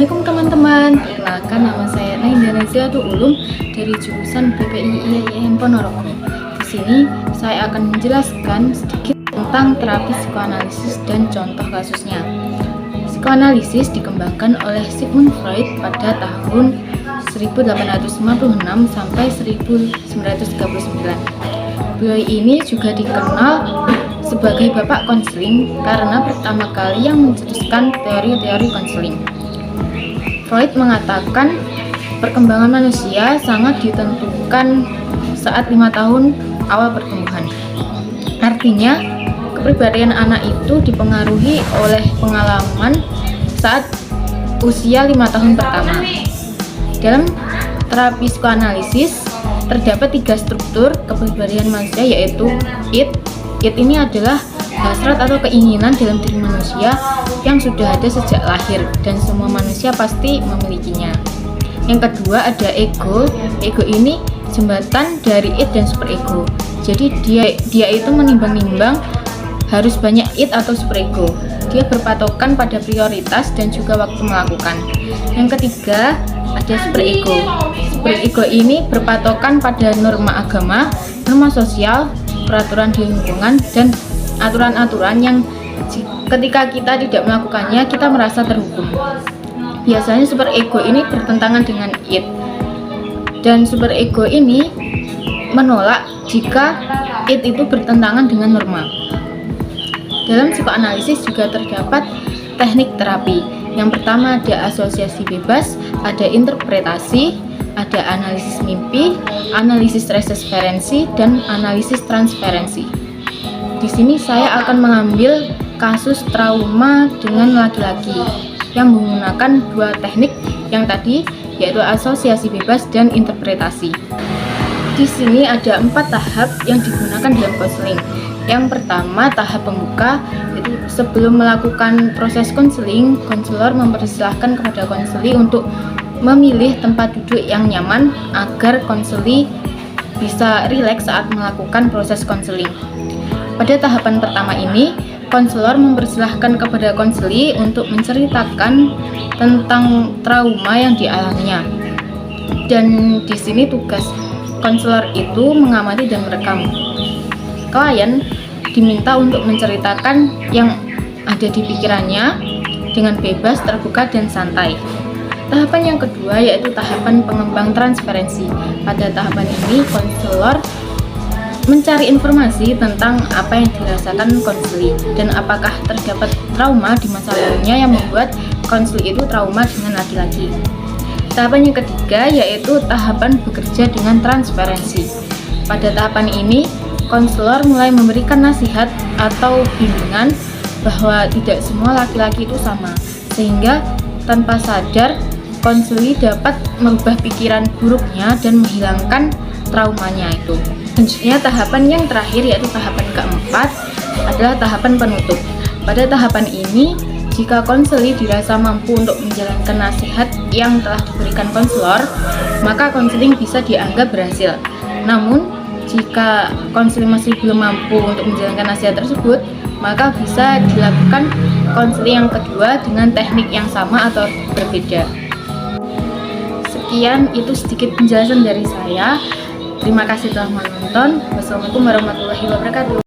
Assalamualaikum teman-teman. Perkenalkan, nama saya Nainda Nazilatul Ulum dari jurusan BPI IAIN Ponorogo. Di sini saya akan menjelaskan sedikit tentang terapi psikoanalisis dan contoh kasusnya. Psikoanalisis dikembangkan oleh Sigmund Freud pada tahun 1856 sampai 1939. Beliau ini juga dikenal sebagai bapak konseling karena pertama kali yang mencetuskan teori-teori konseling. Freud mengatakan perkembangan manusia sangat ditentukan saat 5 tahun awal pertumbuhan. Artinya, kepribadian anak itu dipengaruhi oleh pengalaman saat usia 5 tahun pertama. Dalam terapi psikoanalisis terdapat 3 struktur kepribadian manusia, yaitu id. Id ini adalah hasrat atau keinginan dalam diri manusia yang sudah ada sejak lahir dan semua manusia pasti memilikinya. Yang kedua ada ego. Ego ini jembatan dari id dan superego. Jadi dia itu menimbang-nimbang harus banyak id atau superego. Dia berpatokan pada prioritas dan juga waktu melakukan. Yang ketiga ada superego. Superego ini berpatokan pada norma agama, norma sosial, peraturan di lingkungan, dan aturan-aturan yang ketika kita tidak melakukannya kita merasa terhukum. Biasanya superego ini bertentangan dengan id, dan superego ini menolak jika id itu bertentangan dengan norma. Dalam psikoanalisis juga terdapat teknik terapi. Yang pertama ada asosiasi bebas, ada interpretasi, ada analisis mimpi, analisis referensi, dan analisis transferensi. Di sini saya akan mengambil kasus trauma dengan laki-laki yang menggunakan 2 teknik yang tadi, yaitu asosiasi bebas dan interpretasi. Di sini ada 4 tahap yang digunakan dalam konseling. Yang pertama tahap pembuka, yaitu sebelum melakukan proses konseling, konselor mempersilahkan kepada konseli untuk memilih tempat duduk yang nyaman agar konseli bisa rileks saat melakukan proses konseling. Pada tahapan pertama ini, konselor mempersilahkan kepada konseli untuk menceritakan tentang trauma yang dialaminya. Dan di sini tugas konselor itu mengamati dan merekam. Klien diminta untuk menceritakan yang ada di pikirannya dengan bebas, terbuka, dan santai. Tahapan yang kedua yaitu tahapan pengembang transferensi. Pada tahapan ini, konselor mencari informasi tentang apa yang dirasakan konseli dan apakah terdapat trauma di masa lalunya yang membuat konseli itu trauma dengan laki-laki. Tahapan yang ketiga yaitu tahapan bekerja dengan transferensi. Pada tahapan ini, konselor mulai memberikan nasihat atau bimbingan bahwa tidak semua laki-laki itu sama, sehingga tanpa sadar konseli dapat merubah pikiran buruknya dan menghilangkan traumanya itu. Selanjutnya tahapan yang terakhir yaitu tahapan keempat adalah tahapan penutup. Pada tahapan ini, jika konseli dirasa mampu untuk menjalankan nasihat yang telah diberikan konselor, maka konseling bisa dianggap berhasil. Namun, jika konseling masih belum mampu untuk menjalankan nasihat tersebut, maka bisa dilakukan konseling yang kedua dengan teknik yang sama atau berbeda. Sekian, itu sedikit penjelasan dari saya. Terima kasih telah menonton. Wassalamualaikum warahmatullahi wabarakatuh.